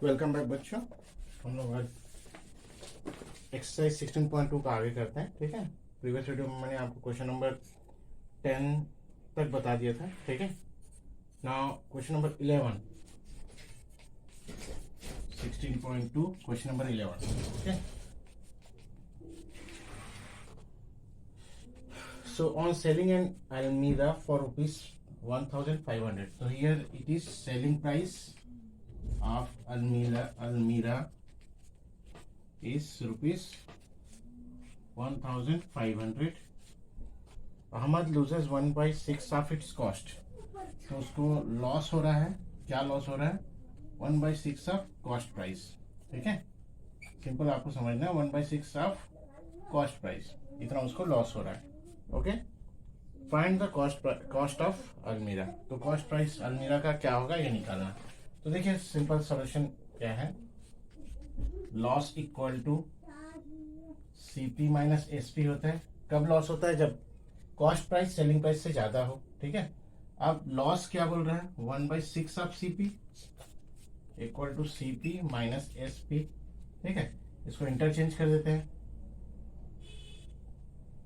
Welcome back बच्चों। हम लोग आज एक्सरसाइज 16.2 का आगे करते हैं। ठीक है, प्रीवियस वीडियो में मैंने आपको क्वेश्चन नंबर 10 तक बता दिया था। ठीक है, now question number 11, 16.2 question number 11। Okay, so on selling an Almira for rupees 1500, so here it is selling price of Almira is rupees 1500. Ahmad loses 1/6 of its cost, तो उसको लॉस हो रहा है। क्या लॉस हो रहा है? 1/6 ऑफ कॉस्ट प्राइस। ठीक है, सिंपल आपको समझना है, 1/6 ऑफ कॉस्ट प्राइस, इतना उसको लॉस हो रहा है। Okay, find the cost of अलमीरा। तो कॉस्ट प्राइस अलमीरा का क्या होगा ये निकालना। तो देखिए सिंपल सॉल्यूशन क्या है, loss equal to CP minus SP होता है। कब लॉस होता है? जब कॉस्ट प्राइस सेलिंग प्राइस से ज्यादा हो। ठीक है, अब लॉस क्या बोल रहा है? 1/6 of CP equal to CP minus SP. ठीक है, इसको इंटरचेंज कर देते हैं।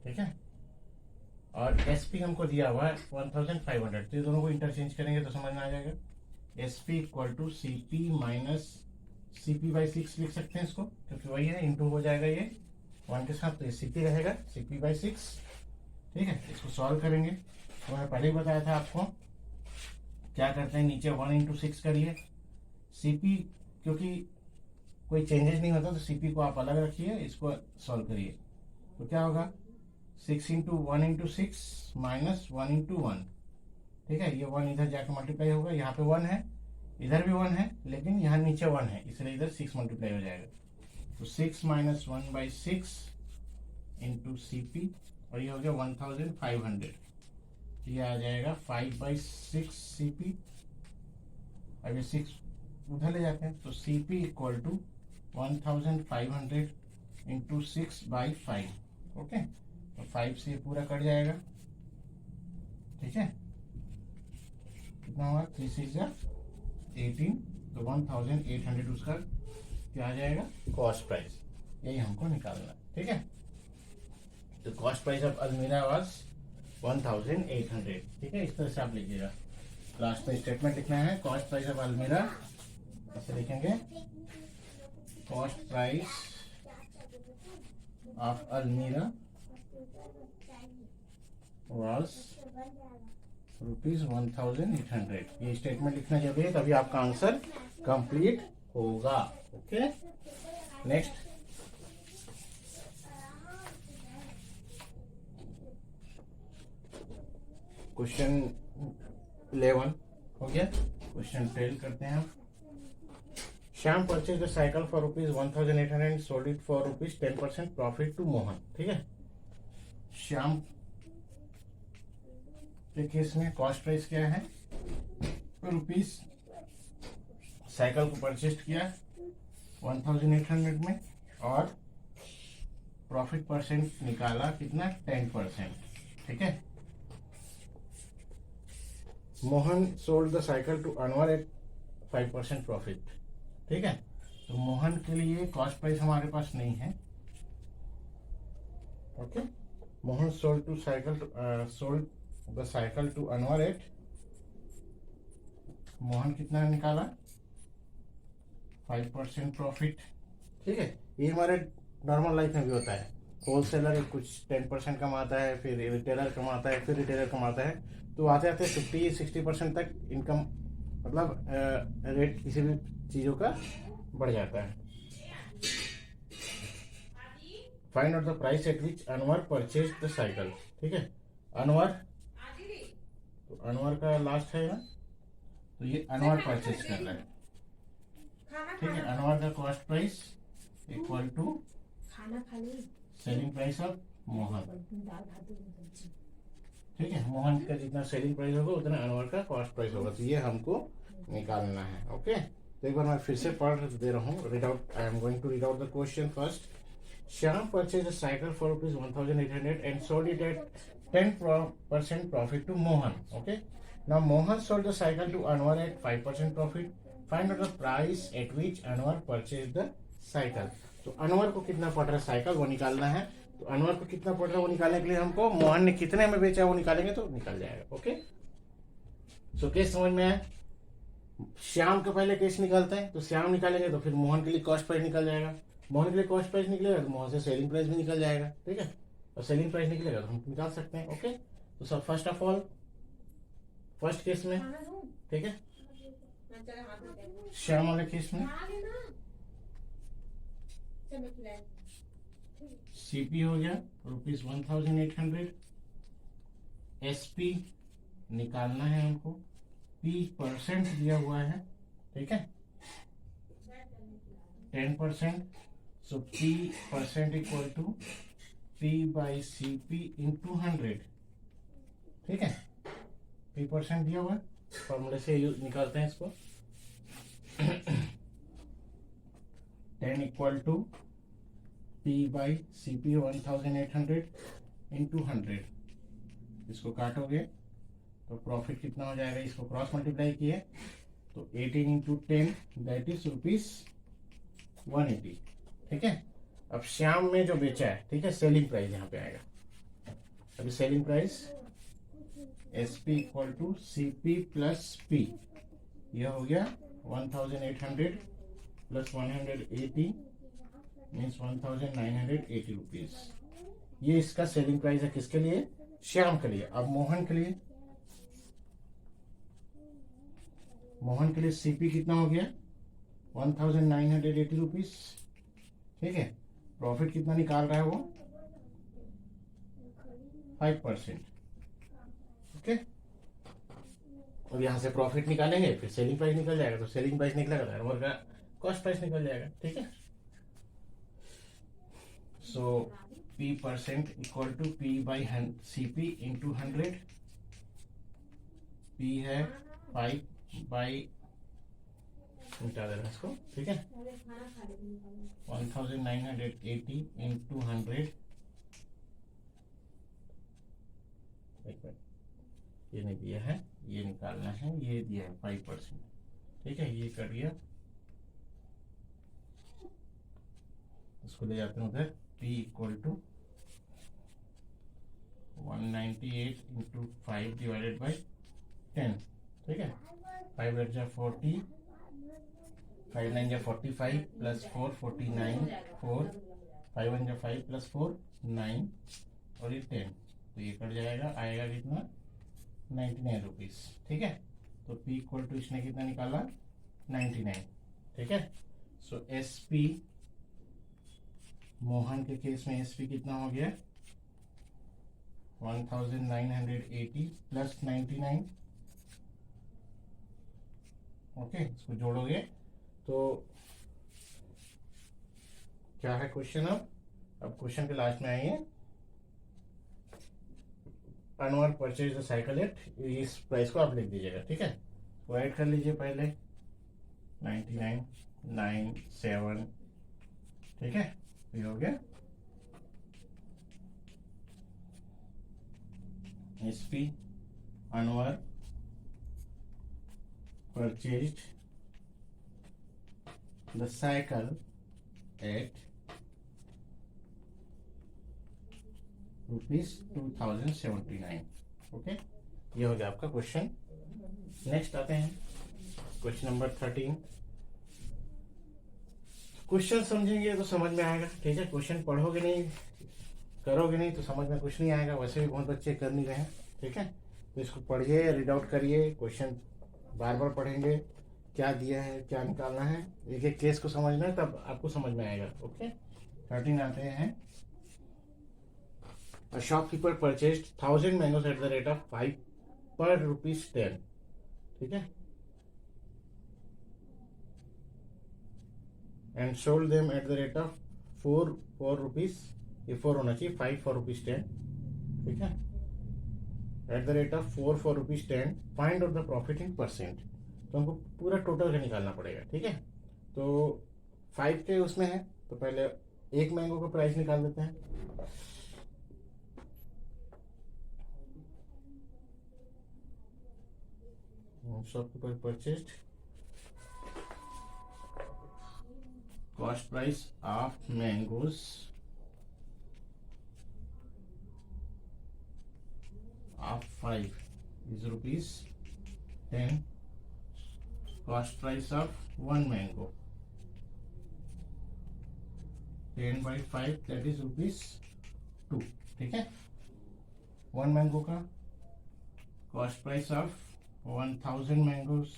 ठीक है, और एसपी हमको दिया हुआ है 1500, तो ये दोनों को इंटरचेंज करेंगे तो समझ में आ जाएगा। SP equal to CP minus CP/6 लिख सकते हैं इसको, क्योंकि वही है, इंटू हो जाएगा ये 1 के साथ, तो ये CP रहेगा CP/6। ठीक है, इसको सॉल्व करेंगे। तो मैंने पहले ही बताया था आपको क्या करते हैं, नीचे 1 × 6 करिए। CP क्योंकि कोई चेंजेस नहीं होता तो CP को आप अलग रखिए, इसको सॉल्व करिए। तो क्या होगा? 6 × 1 × 6 माइनस 1 × 1। ठीक है, ये 1 इधर जाकर मल्टीप्लाई होगा, यहाँ पे 1 है, इधर भी 1 है, लेकिन यहाँ नीचे 1 है, इसलिए इधर 6 मल्टीप्लाई हो जाएगा। तो 6 माइनस 1/6 इंटू CP, और ये हो गया 1500। ये आ जाएगा 5/6 CP। अब ये 6 उधर ले जाते हैं, तो CP equal to 1500 into 6/5। Okay, तो 5 से पूरा कट जाएगा। ठीक है, कितना हुआ? 3 6 18, तो 1800 उसका क्या आ जाएगा? Cost price. यही हमको निकालना है। ठीक है, तो कॉस्ट प्राइस ऑफ अलमीरा वाज 1800। ठीक है, इस तरह से आप लिखिएगा। लास्ट में स्टेटमेंट लिखना है, कॉस्ट प्राइस ऑफ अलमीरा ऐसे लिखेंगे, कॉस्ट प्राइस ऑफ अलमीरा वाज रुपीज 1800। ये स्टेटमेंट लिखना जरूरी है, तभी आपका आंसर कंप्लीट होगा। ओके, नेक्स्ट क्वेश्चन 11 हो गया। क्वेश्चन 12 करते हैं हम। Shyam purchase the cycle for rupees 1800 and sold it for rupees 10% profit to Mohan. ठीक है, श्याम के केस में कॉस्ट प्राइस क्या है? रुपीज साइकिल को परचेज किया 1800 में, और प्रॉफिट परसेंट निकाला कितना? 10%। ठीक है, Mohan sold the cycle to Anwar at 5% profit. ठीक है, तो मोहन के लिए कॉस्ट प्राइस हमारे पास नहीं है। Okay, Mohan sold to cycle sold the cycle to Anwar at, Mohan कितना निकाला? 5% प्रॉफिट। ठीक है, ये हमारे नॉर्मल लाइफ में भी होता है। होलसेलर कुछ 10% कमाता है, फिर रिटेलर कमाता है, फिर रिटेलर कमाता है, तो आते आते 50-60% तक इनकम, मतलब रेट किसी भी चीजों का बढ़ जाता है। Find out the price at which Anwar purchase the cycle. ठीक है, अनवर, तो अनवर का लास्ट है ना, तो ये अनवर परचेज कर रहा है। ठीक है, अनवर का cost price equal to selling price of Mohan. ठीक है, मोहन का जितना सेलिंग प्राइस होगा उतना अनवर का कॉस्ट प्राइस होगा, तो ये हमको निकालना है। ओके, तो एक बार मैं फिर से पढ़ दे रहा हूँ, read out. I am going to read out the question first. Shyam purchase a cycle for rupees 1800 and sold it at 10% profit to Mohan. Okay. Now Mohan sold the cycle to Anwar at 5% profit. Find out the price at which Anwar purchase the cycle. तो अनवर को कितना पड़ रहा है cycle वो निकालना है। तो अनवर को कितना पड़ रहा है वो निकालने के लिए हमको मोहन ने कितने में बेचा वो निकालेंगे तो निकल जाएगा। ओके, सो केस समझ में आया। श्याम का पहले केस निकालते हैं, तो श्याम निकालेंगे तो फिर मोहन के लिए कॉस्ट प्राइस निकल जाएगा। मोहन के लिए कॉस्ट प्राइस निकलेगा तो मोहन से सेलिंग प्राइस भी निकल जाएगा। ठीक है, और सेलिंग प्राइस निकलेगा तो हम निकाल सकते हैं। ओके, तो सब first of all first case में, ठीक है, श्याम वाले केस में सीपी हो गया ₹1800, एसपी निकालना है हमको, पी परसेंट दिया हुआ है, ठीक है 10%, so P percent equal to P by C P into 100, ठीक है, पी परसेंट दिया हुआ है, फॉर्मूले से निकालते हैं इसको 10 equal to P by C P 1800 into 100, इसको काटोगे तो प्रॉफिट कितना हो जाएगा, इसको क्रॉस मल्टीप्लाई किए तो 18 इंटू 10 दैट इज ₹180, ठीक है। अब श्याम में जो बेचा है, ठीक है, सेलिंग प्राइस यहाँ पे आएगा। अभी selling price SP equal to CP plus P, यह हो गया 1800 प्लस 180 मीन्स 1980 रुपीज। ये इसका सेलिंग प्राइस है, किसके लिए, श्याम के लिए। अब मोहन के लिए, मोहन के लिए सीपी कितना हो गया 1980 रुपीज, ठीक है। प्रॉफिट कितना निकाल रहा है वो 5%, ओके। और यहां से प्रॉफिट निकालेंगे फिर सेलिंग प्राइस निकल जाएगा, तो सेलिंग प्राइस निकलेगा तो हर का कॉस्ट प्राइस निकल जाएगा, ठीक है। So P percent equal to P by CP into 100, P है 5 बाई, मिटा देना इसको, ठीक है 1980 इंटू 100, ये नहीं दिया है, ये निकालना है, ये दिया है 5%, ठीक है, ये कर दिया, इसको ले जाते हैं उधर। P equal to 198 into 5 divided by 10, ठीक है, 5 8 जा 40, 5 9 जा 45 प्लस 4 49, 4 5 1 जा 5 प्लस 4 9 और ये 10, तो ये कट जाएगा, आएगा कितना 99 रुपीज, ठीक है। तो P इक्वल टू इसने कितना निकाला 99, ठीक है। सो SP मोहन के केस में SP कितना हो गया 1980 प्लस 99, ओके। इसको जोड़ोगे तो क्या है क्वेश्चन। अब क्वेश्चन के लास्ट में आइए, Anwar purchase the cycle at, इस प्राइस को आप लिख दीजिएगा, ठीक है। तो ऐड कर लीजिए पहले 99 9 7, ठीक है, ये हो गया SP Anwar purchased the cycle at ₹2079, okay. ये हो गया आपका क्वेश्चन। नेक्स्ट आते हैं क्वेश्चन नंबर 13। क्वेश्चन समझेंगे तो समझ में आएगा, ठीक है। क्वेश्चन पढ़ोगे नहीं, करोगे नहीं तो समझ में कुछ नहीं आएगा। वैसे भी बहुत बच्चे कर नहीं रहे हैं, ठीक है। तो इसको पढ़िए, रीड आउट करिए, क्वेश्चन बार बार पढ़ेंगे, क्या दिया है, क्या निकालना है, एक एक केस को समझना है, तब आपको समझ में आएगा, ओके। 13 आते हैं। A shopkeeper purchased 1000 mangoes at the rate of 5 per ₹10, ठीक है, and sold them at the rate of 4 rupees, ये 4 होना चाहिए, 5 for ₹10, ठीक है, at the rate of 4 ₹10, find out the profit in percent। तो हमको पूरा टोटल का निकालना पड़ेगा, ठीक है। तो 5 के उसमें है, तो पहले एक मैंगो का प्राइस निकाल देते हैं। Shopkeeper purchased cost price of mangoes of 5 is rupees 10. Cost price of 1 mango 10 by 5 that is rupees 2. ठीक है, 1 मैंगो का cost price of 1000 mangoes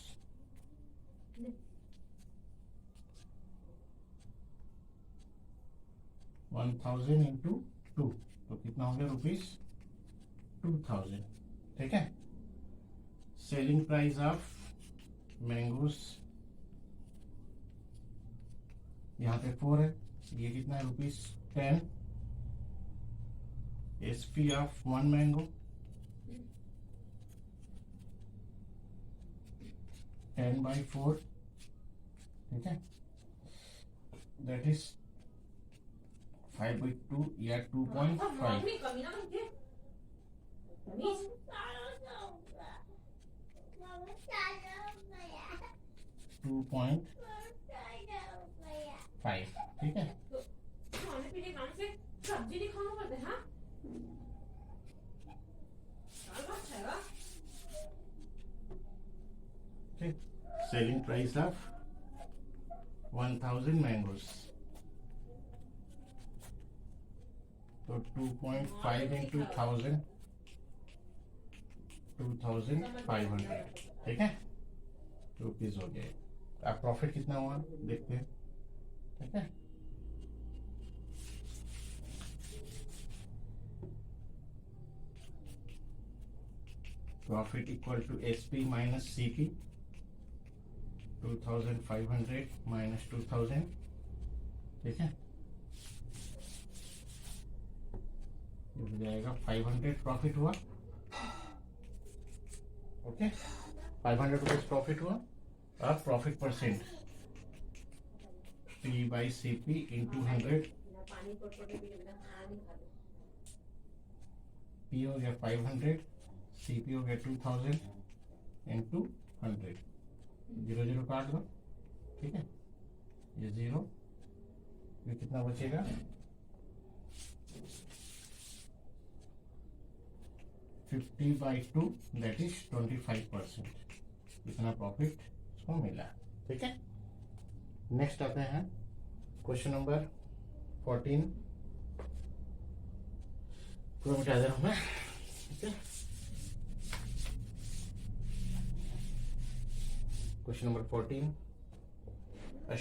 1000 into 2 तो कितना हो गया रुपीज 2000. ठीक है, सेलिंग प्राइस ऑफ मैंगोज यहाँ पे 4 है, ये कितना है rupees 10. SP of 1 mango 10 by 4. ठीक है, that is 5 by 2 या 2.5. 2.5. ठीक है, सब्जी नहीं खाना पड़ता है. हाँ, selling price of 1000 mangoes तो 2.5 into 1000 2500. ठीक है, रुपीज हो गए. अब प्रॉफिट कितना हुआ देखते हैं. ठीक है, profit equal to SP minus CP 2500 minus 2000. ठीक है, ये हो जाएगा 500 प्रॉफिट हुआ. ओके, 500 रुपीज प्रॉफिट हुआ. अब profit percent P by CP into 100. P हो गया 500, CP हो गया 2000 इंटू 100. 0 0 काट दो. ठीक है, ये 0, ये कितना बचेगा 50 by 2 दैट इज 25%. इतना प्रॉफिट इसको मिला. ठीक है, नेक्स्ट आते हैं क्वेश्चन नंबर 14. पूरा मिटा दे रहा हूं मैं. ठीक है, question number 14. A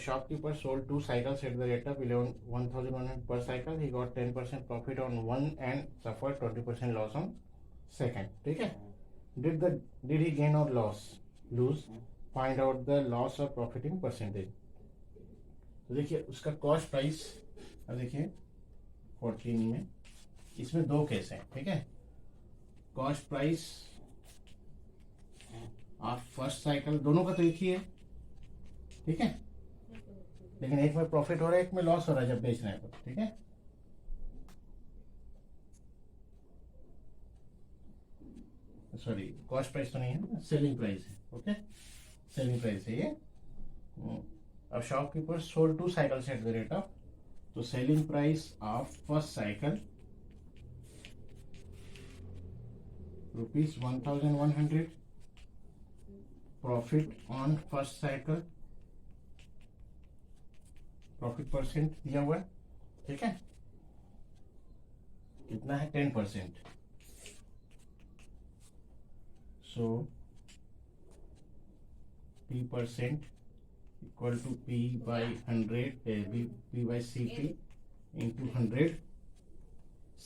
shopkeeper sold two cycles at the rate of 1,100 per cycle. He got 10% profit on one and suffered 20% loss on second. ठीक है, did he gain or lose? Find out the loss or profit in percentage. तो देखिए उसका cost price, अब देखिए 14 में इसमें दो केस हैं. ठीक है, कॉस्ट प्राइस और फर्स्ट साइकिल दोनों का तो एक ही है. ठीक है, लेकिन एक में प्रॉफिट हो रहा है, एक में लॉस हो रहा है जब बेचना है तो. ठीक है, सॉरी कॉस्ट प्राइस तो नहीं है, सेलिंग प्राइस है. ओके, सेलिंग प्राइस है ये. अब shopkeeper sold 2 cycles at the rate of, तो selling price of first cycle rupees 1100. Profit on first cycle, profit percent दिया हुआ है. ठीक है, कितना है 10%. So P% equal to P by 100 P by CP into 100.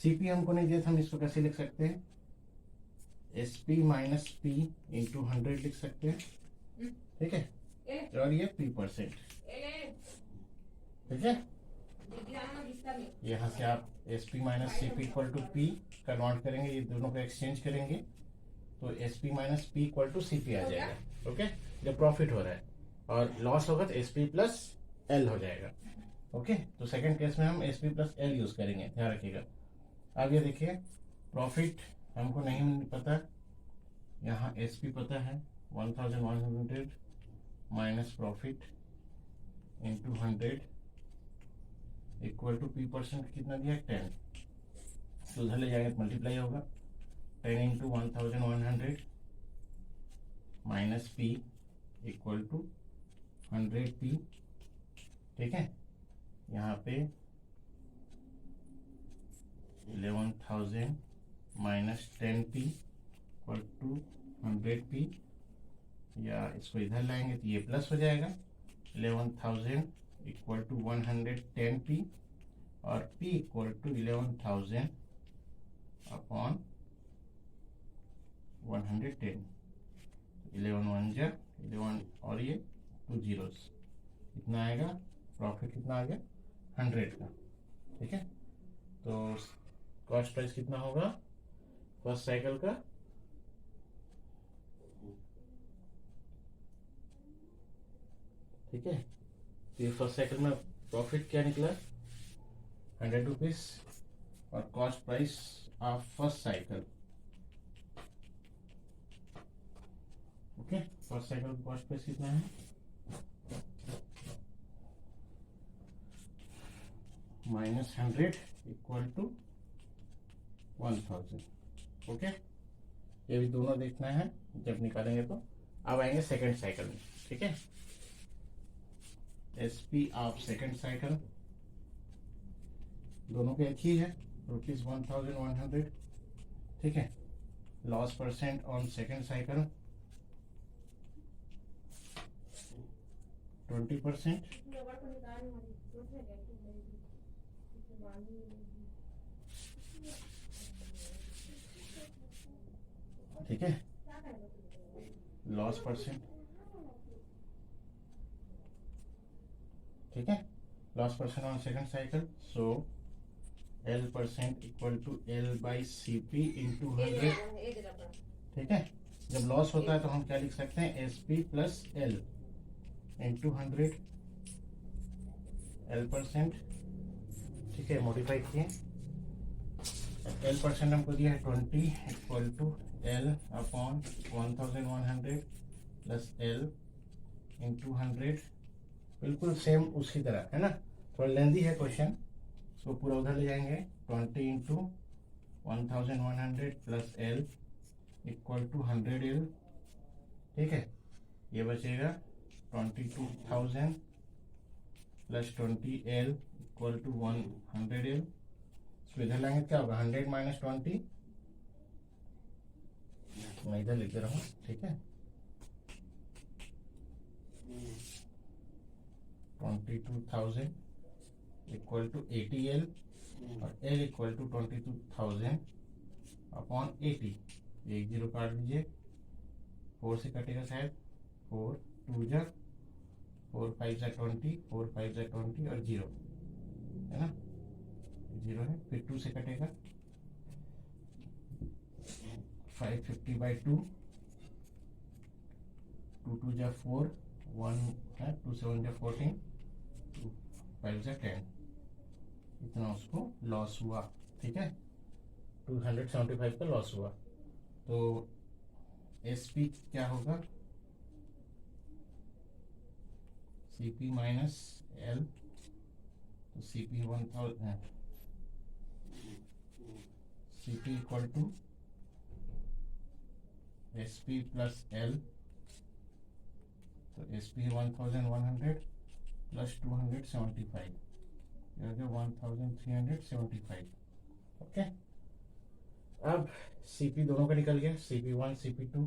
CP हमको नहीं दिया था, हम इसको कैसे लिख सकते हैं, SP माइनस P इंटू 100 लिख सकते हैं. ठीक है, और ये P%. ठीक है, यहाँ से आप SP minus CP equal to P convert करेंगे, ये दोनों को एक्सचेंज करेंगे तो SP minus P equal to CP आ जाएगा. ओके, जब प्रॉफिट हो रहा है, और लॉस होगा तो SP प्लस L हो जाएगा. ओके, तो सेकंड केस में हम SP प्लस L यूज करेंगे, ध्यान रखिएगा. अब ये देखिए प्रॉफिट हमको नहीं पता, यहाँ एस पी पता है 1100 minus profit into 100 equal to P percent कितना दिया 10, तो उधर ले जाएंगे तो मल्टीप्लाई होगा 10 into 1100 minus P equal to 100 P. ठीक है, यहाँ पे 11,000 minus 10 P equal to 100 P, या इसको इधर लाएंगे तो ये प्लस हो जाएगा 11,000 इक्वल टू 110 पी और p इक्वल टू 11,000 अपॉन 110, 11 1 जा 11 और ये 2 zeros, कितना आएगा प्रॉफिट कितना आ गया 100 का। ठीक है, तो कॉस्ट प्राइस कितना होगा फर्स्ट साइकिल का, ठीक है, तो ये फर्स्ट साइकिल में प्रॉफिट क्या निकला 100 रुपीज और cost price of first cycle. Okay, first cycle का कॉस्ट प्राइस कितना है माइनस 100 इक्वल टू 1000। ओके, ये भी दोनों देखना है जब निकालेंगे तो। अब आएंगे सेकंड साइकिल में। ठीक है, S P of second cycle दोनों के एक ही है ₹1100। ठीक है, loss percent on second cycle 20%। ठीक है, लॉस परसेंट, ठीक है, loss percent on second cycle, so L% equal to L/CP into 100। ठीक है, जब लॉस होता है तो हम क्या लिख सकते हैं SP plus L into 100 L%। ठीक है, मॉडिफाई किए, L% हमको दिया है 20 equal to L upon 1100 plus L into 100, बिल्कुल सेम उसी तरह है ना, थोड़ा लेंदी है क्वेश्चन, इसको पूरा उधर ले जाएंगे 20 into 1100 plus L equal to 100 L। ठीक है, ये बचेगा 22,000 plus 20 L equal to 100 L। इसको इधर लाएंगे क्या होगा 100 माइनस 20, मैं इधर लिख दे रहा हूँ। ठीक है, 22,000 इक्वल टू 80 L और L इक्वल टू 22,000 अपॉन 80। एक जीरो काट दीजिए, 4 से कटेगा शायद, 4 2 जा 4 5 जा 20, 4 5 जा 20 और 0 है ना, 0 है, फिर 2 से कटेगा 550/2, 2 2 जा 4, 1 है, 2 7 जा 14, 2 5 जा 10, इतना उसको लॉस हुआ। ठीक है, 275 का लॉस हुआ, तो SP क्या होगा CP माइनस L, तो CP 1000 है, CP equal to SP plus L, तो SP 1100 प्लस 275, 1375। ओके, अब CP दोनों का निकल गया, CP1 CP2,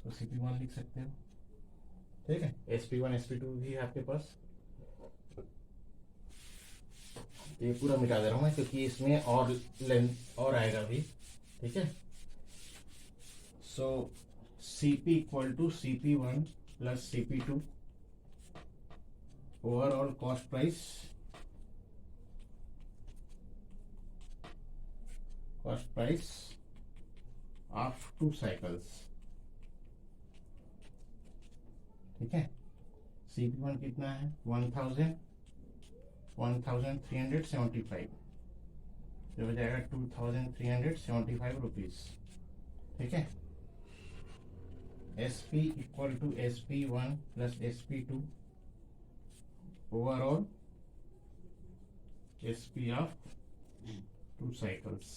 तो CP1 लिख सकते हो। ठीक है, SP1 SP2 भी है आपके पास, ये पूरा मिटा दे रहा हूँ मैं क्योंकि इसमें और लेंथ और आएगा भी। ठीक है, so CP equal to CP1 plus CP2, overall cost price of 2 cycles. ठीक है, CP1 कितना है 1375, जो हो जाएगा 2375 रुपीज। ठीक है, SP equal to SP1 plus SP2 overall SP of 2 cycles.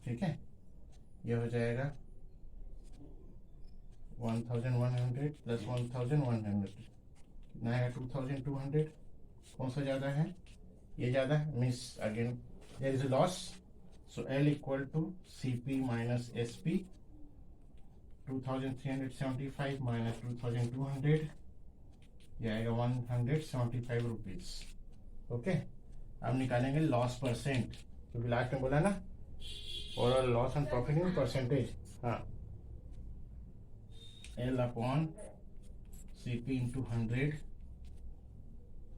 ठीक है, ये हो जाएगा 1100 प्लस 1100 कितना है 2200। कौन सा ज़्यादा है? ये ज़्यादा है, means again there is a loss. So L equal to CP minus SP 2375 minus 2200 ये आएगा 175 रुपीज। ओके, अब निकालेंगे लॉस परसेंट, क्योंकि लास्ट में बोला ना overall loss and profit in percentage. हाँ, L अपॉन CP इंटू 100।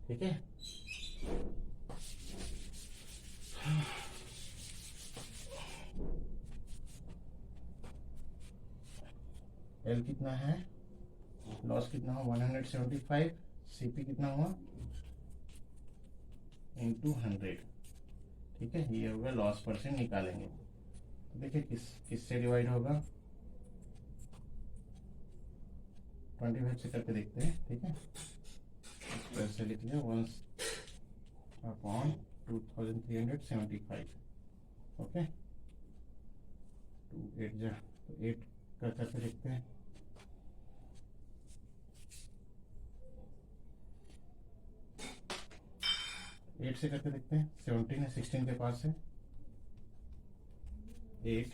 ठीक है, L कितना है, लॉस कितना हुआ 175, CP कितना हुआ इंटू 100। ठीक है, ये होगा लॉस परसेंट निकालेंगे। तो देखिए किससे डिवाइड होगा, 25 से करके देखते हैं। ठीक है, इसको ऐसे लिख लिया 1 अपॉन 2375। ओके, 2 8 जा तो 8 का करके देखते हैं। एट से करके देखते हैं, 17 है, 16 के पास है। 8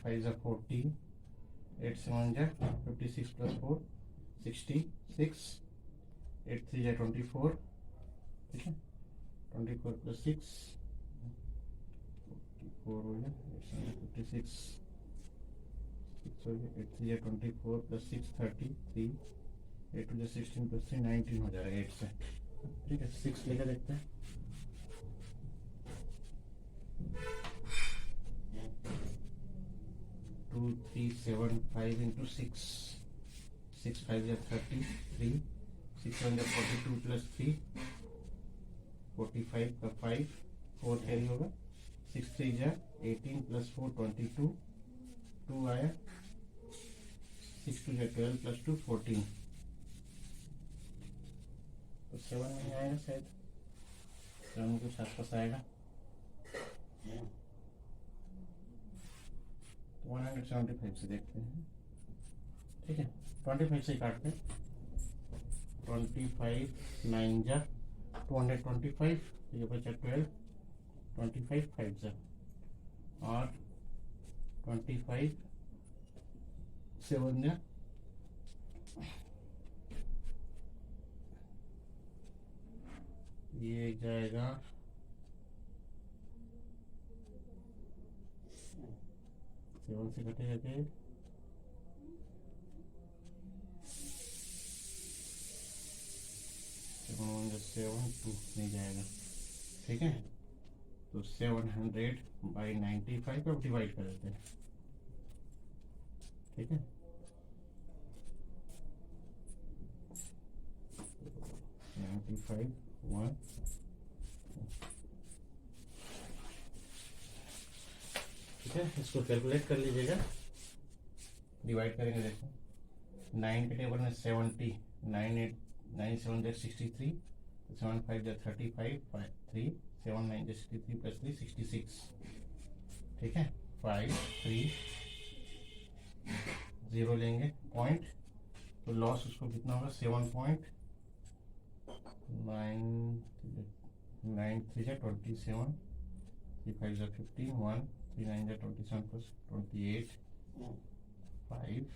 5 जा 40, 8 7 जा 56 प्लस 4 66, 8 3 जा 24। ठीक है, 24 प्लस 6 44 हो गया, 56 6 हो गया, 8 3 जा 24 प्लस 6 33, 8 2 जा 16 प्लस 3 19 हो जाएगा 8 से। ठीक है, 6 लेकर देखते हैं। टू 3 7 5 इंटू 6 6 5 या 33, 6 1 या 42 प्लस 3 45 का 5 4 कैरी होगा, 6 3 या 18 प्लस 4 22 2 आया, 6 2 या 12 प्लस 2 14। तो 7 नहीं आएगा शायद, 7 कुछ आसपास आएगा। 175 से देखते हैं। ठीक है, 25 से काटते हैं। 25 9 जा 225, ये बचा 12, 25 5 जा और 25 7 जा ये जाएगा 7 से कटेगा 7 2 नहीं जाएगा। ठीक है, तो 700 बाई 95 अब डिवाइड कर देते हैं। ठीक है, 95 1 ठीक है, इसको कैलकुलेट कर लीजिएगा, डिवाइड करेंगे। देखो 9 के टेबल में 70, 9 7 जा 63, 7 5 जा 35 3 7 9 जा 63 प्लस 3 66। ठीक है, 5 3 0 लेंगे पॉइंट, तो लॉस उसको कितना होगा 7.9 9 3 जा 27, 3 5 जा 15 1 3 9 जा 27 प्लस 28 5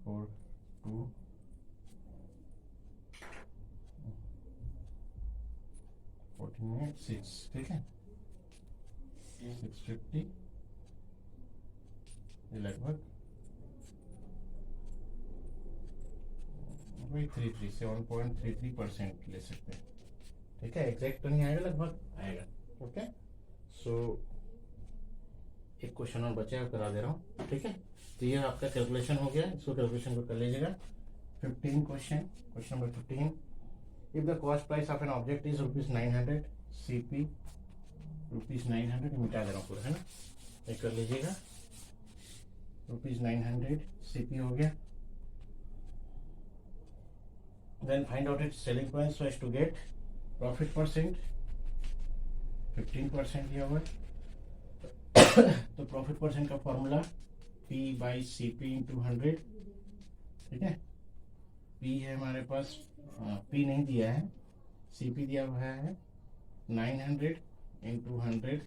4 2 14 6। ठीक है, 650 ये लगभग वही 7.33% ले सकते हैं। ठीक है, एग्जैक्ट तो नहीं आएगा, लगभग आएगा। ओके, सो एक क्वेश्चन और बचा है, करा दे रहा हूँ। ठीक है, तो ये आपका कैलकुलेशन हो गया, इसको कैलकुलेशन को कर लीजिएगा। 15 question number 15, if the cost price of an object is ₹900, CP ₹900, मिटा दे रहा हूँ पूरा, है ना, ये कर लीजिएगा। ₹900 CP हो गया. Then find out its selling price so as to get profit percent. 15% दिया हुआ है. तो प्रॉफिट परसेंट का formula P by CP into 100. ठीक है, P है हमारे पास, P नहीं दिया है, CP दिया हुआ है 900 इंटू 100.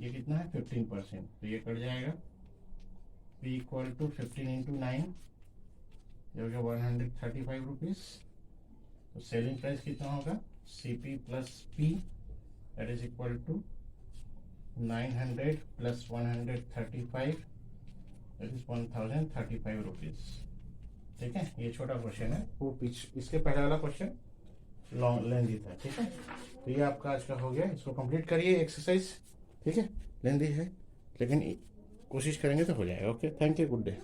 ये कितना है 15%, तो ये कट जाएगा. P इक्वल टू 15 इंटू 9, ये हो गया 135 रुपीज़. तो सेलिंग प्राइस कितना होगा CP plus P that is equal to 900 plus 135 that is 1035 rupees. ठीक है, ये छोटा क्वेश्चन है. वो इसके पहले वाला क्वेश्चन लॉन्ग लेंदी था. ठीक है, तो ये आपका आज का हो गया. इसको कंप्लीट करिए एक्सरसाइज. ठीक है, लेंदी है लेकिन कोशिश करेंगे तो हो जाएगा. Okay, thank you, good day.